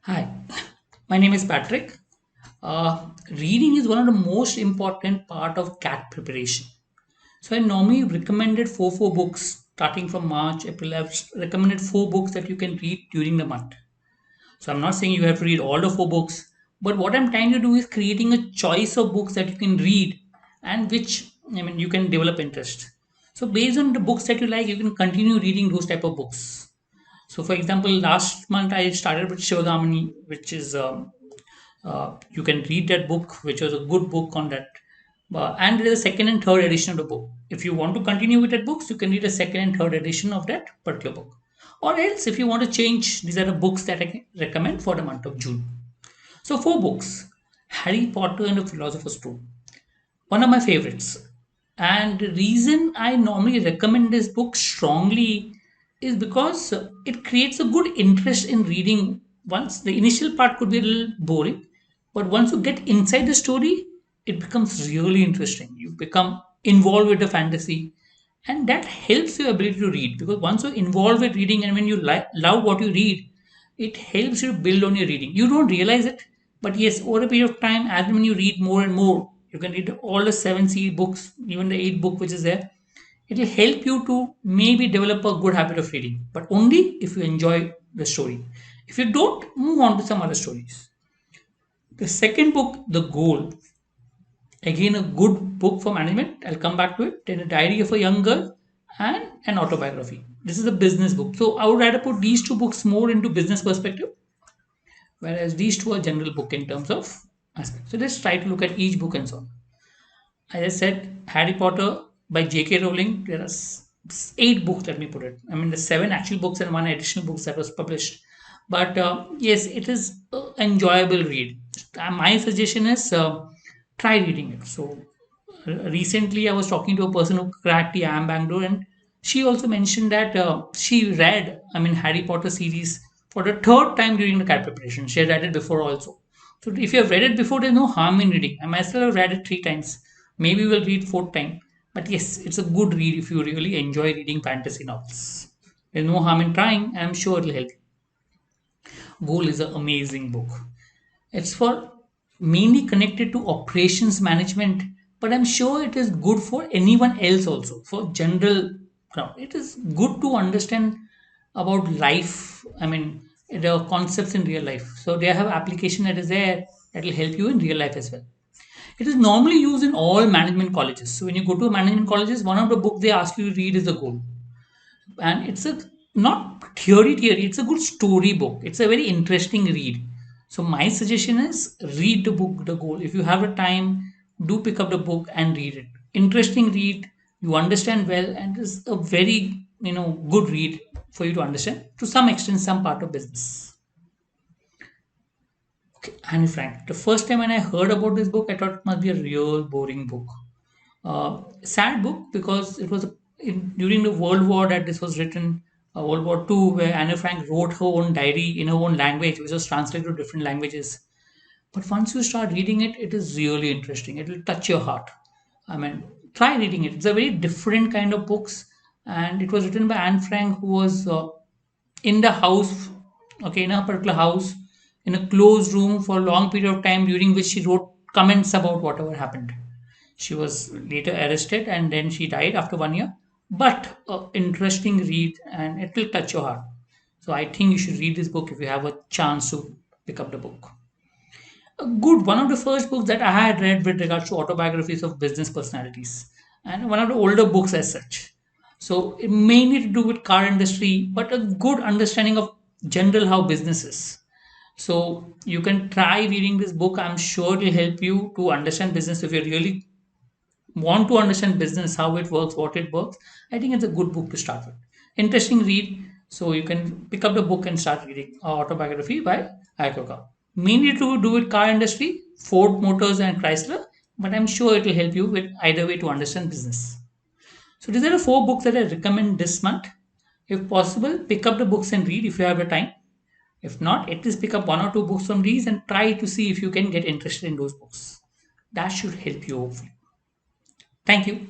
Hi, my name is Patrick. Reading is one of the most important part of CAT preparation. So I normally recommended four books starting from March, April. I've recommended four books that you can read during the month. So I'm not saying you have to read all the four books, but what I'm trying to do is creating a choice of books that you can read and which you can develop interest. So based on the books that you like, you can continue reading those type of books. So, for example, last month I started with Shivagamani, which is you can read that book, which was a good book on that. And there is a second and third edition of the book. If you want to continue with that books, you can read a second and third edition of that particular book. Or else, if you want to change, these are the books that I can recommend for the month of June. So, four books: Harry Potter and the Philosopher's Stone, one of my favorites. And the reason I normally recommend this book strongly is because it creates a good interest in reading. Once the initial part could be a little boring, but once you get inside the story, it becomes really interesting. You become involved with the fantasy, and that helps your ability to read, because once you're involved with reading and when you love what you read, it helps you build on your reading. You don't realize it, but yes, over a period of time, as when you read more and more, you can read all the seven C books, even the eight book which is there. It will help you to maybe develop a good habit of reading, but only if you enjoy the story. If you don't, move on to some other stories. The second book, The Goal, again a good book for management. I'll come back to it. Then, A Diary of a Young Girl and an autobiography. This is a business book. So I would rather put these two books more into business perspective, whereas these two are general book in terms of aspect. So let's try to look at each book and so on. As I said, Harry Potter by J.K. Rowling. There are eight books. Let me put it. I mean, the seven actual books and one additional books that was published. But yes, it is an enjoyable read. My suggestion is try reading it. So recently, I was talking to a person who cracked the IIM Bangalore, and she also mentioned that she read, Harry Potter series for the third time during the CAT preparation. She had read it before also. So if you have read it before, there's no harm in reading. I myself have read it three times. Maybe we'll read fourth time. But yes, it's a good read if you really enjoy reading fantasy novels. There's no harm in trying, and I'm sure it'll help you. Goal is an amazing book. It's for mainly connected to operations management, but I'm sure it is good for anyone else also. For general crowd, it is good to understand about life. The concepts in real life. So they have application that is there that will help you in real life as well. It is normally used in all management colleges. So when you go to management colleges, one of the books they ask you to read is the goal, and it's a not theory, it's a good story book. It's a very interesting read. So my suggestion is read the book The Goal. If you have a time, do pick up the book and read it. Interesting read, you understand well, and it's a very good read for you to understand to some extent some part of business. Okay, Anne Frank. The first time when I heard about this book, I thought it must be a real boring book. Sad book because it was during the World War that this was written, World War II, where Anne Frank wrote her own diary in her own language, which was translated to different languages. But once you start reading it, it is really interesting. It will touch your heart. I mean, try reading it. It's a very different kind of books, and it was written by Anne Frank, who was in the house, okay, in a particular house, in a closed room for a long period of time, during which she wrote comments about whatever happened. She was later arrested and then she died after 1 year. But interesting read, and it will touch your heart. So I think you should read this book if you have a chance to pick up the book. A good one of the first books that I had read with regards to autobiographies of business personalities, and one of the older books as such. So it mainly to do with car industry, but a good understanding of general how business is. So you can try reading this book. I'm sure it will help you to understand business if you really want to understand business, how it works, what it works. I think it's a good book to start with. Interesting read. So you can pick up the book and start reading autobiography by Iacocca. Mainly to do with car industry, Ford Motors and Chrysler, but I'm sure it will help you with either way to understand business. So these are the four books that I recommend this month. If possible, pick up the books and read if you have the time. If not, at least pick up one or two books from these and try to see if you can get interested in those books. That should help you hopefully. Thank you.